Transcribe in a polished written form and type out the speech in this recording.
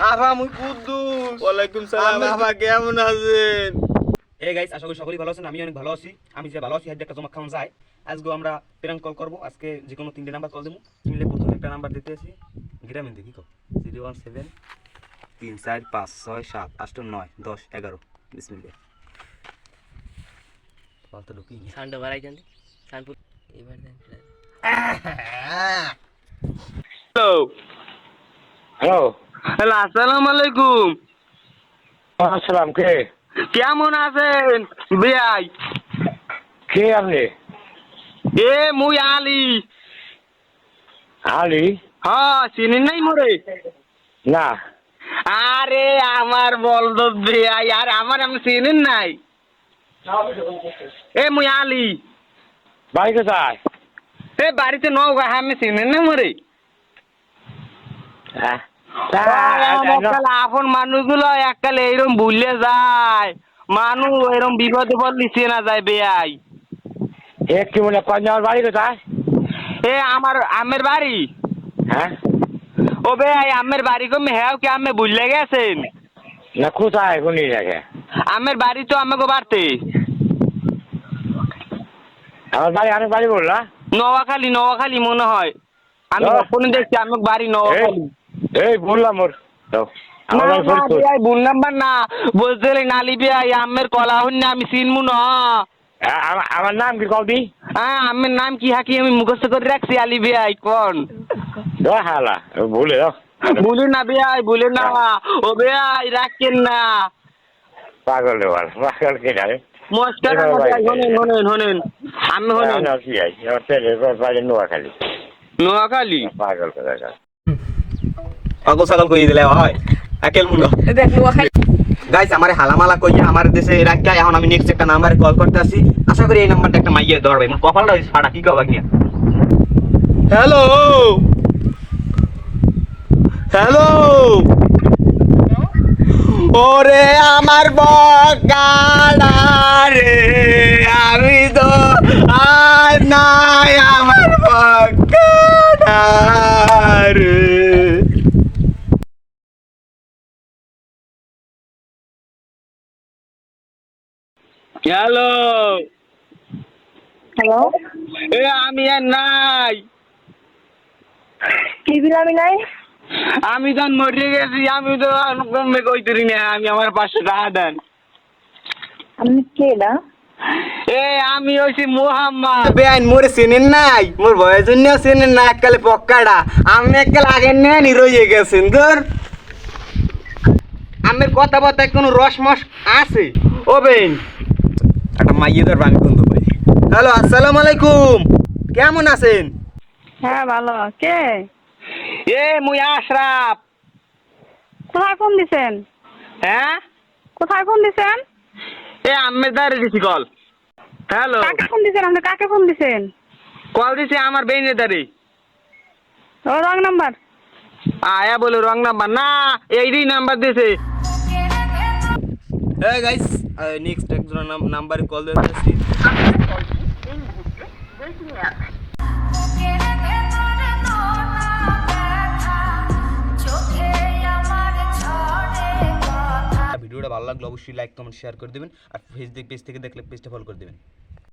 আফা মুই কুদ্দুস। ওয়ালাইকুম সালাম। আফা কেমন আছেন? এই গাইস, আশা করি সকলেই ভালো আছেন। আমি অনেক ভালো আছি। আমি যে ভালো আছি হাতে একটা জমা খাওয়া যায়। আজকে আমরা প্র্যাঙ্ক কল করব। আজকে যে কোনো তিনটে নাম্বার কল দেবো। তিনটে প্রথমে একটা নাম্বার দিতে আছি। গ্রামে দেখি কো 017 3 4 5 6 7 8 9 10 11। বিসমিল্লাহ। কত ঢুকি সাউন্ড বাড়াই দেন। সাউন্ড এবার দেন। হ্যালো। হ্যালো। হ্যালো, আসসালামু আলাইকুম। আসসালাম। কে কেমন আছেন ভাই? কে আপনি? এ মুই আলী। আলী? হ্যাঁ, চিনেন নাই মোরে? না। আরে আমার বলদ ভাই, আর আমার আমি চিনেন নাই? এ মুই আলী। বাড়ি কোথায়? এ বাড়িতে নওগাঁ। আমি চিনেন না মোরে? হ্যাঁ। আপন মানুষগুলো এককালে এরকম ভুলে যায়। মানুষ এরকম বিপদে পড়লে চেনা যায় বেয়াই। একটু মনে করেন আমার বাড়ি কোথায়? এ আমার আমের বাড়ি। হ্যাঁ। ও বেয়াই, আমের বাড়ি কমে হ্যাঁ কি আমি ভুলে গেছেন? না, কোথায় শুনি দেখে? আমের বাড়ি তো আমাকে বাড়তে আমার বাড়ি অনেক বাড়ি বললা? নোয়াখালী। নোয়াখালী মনে হয়। আমি হ্যাঁ। কখনো দেখছি আমার বাড়ি নোয়াখালী। এই বললাম ওর তো না আমার বাড়ি না ফরিদপুর। বেয়াই, ভুল নাম্বার না। বলতে নালি বেয়াই, আমের কলা হন না আমি চিনবো না। আমার নাম কি কবি? হ্যাঁ, আমের নাম কি হাকি আমি মুখস্থ করে রাখছি আলী বেয়াই। কোন হালা ভুলে দাও। ভুলি না বেয়াই, ভুলে না। ও বেয়াই রাখেন না। পাগল রে বাল, পাগল কে জানে? মস্কার শোনেন শোনেন শোনেন। আমি শোনেন নোয়াখালী। নোয়াখালী পাগল কোথায়? পাগল ছাগল কই দিলে হয় আকেল মুনো। দেখ নোয়াখালী গাইস, আমারে হালামালা কইয়া আমার দেশে রাখা। এখন আমি নেক্সট একটা নাম্বারে কল করতে আসি। আশা করি এই নাম্বারটা একটা মাইয়ে ধরবে। আমার কপালটা হইছে ফাটা। কি কবা কি? Hello hello. ওরে আমার বকাডা রে, আমি তো আর নাই আমার বকাডা রে। হ্যালো। হ্যালো, এ আমি আর নাই। কি আমি নাই? আমি তো মরে গেছি। আমি তো কমবে কইতেরি না। আমি আমার 500 টাকা দেন। আপনি কে না? এ আমি হইছি মোহাম্মদ। বেআইন মোরে চেনেন নাই? মোর বয়স জন্য চেনেন না। এককালে পক্কাটা আমি এককালে আগে নিয়ে নিরইয়ে গেছেন তোর। আমের কথাবার্তায় কোনো রসমস আছে? ও বেন একটা মাইয়েদের বাণী বন্ধু ভাই। হ্যালো, আসসালামু আলাইকুম। কেমন আছেন? হ্যাঁ ভালো। কে? এ মুই আশরাফ। কোথায় ফোন দিছেন? হ্যাঁ, কোথায় ফোন দিছেন? এ আমের দ্বারে দিছি কল। হ্যালো, কাকে ফোন দিছেন? আপনি কাকে ফোন দিছেন? কল দিছি আমার বেইনের দ্বারে। ও রং নাম্বার। আয়া বলে রং নাম্বার না, এইটাই নাম্বার দিয়েছে। হ্যাঁ গাইস, নেক্সট একজনের নাম্বারে কল দিতেছি। ভিডিওটা ভালো লাগলে অবশ্যই লাইক কমেন্ট শেয়ার করে দেবেন। আর ফেসবুক পেজ থেকে দেখলে পেজটা ফলো করে দেবেন।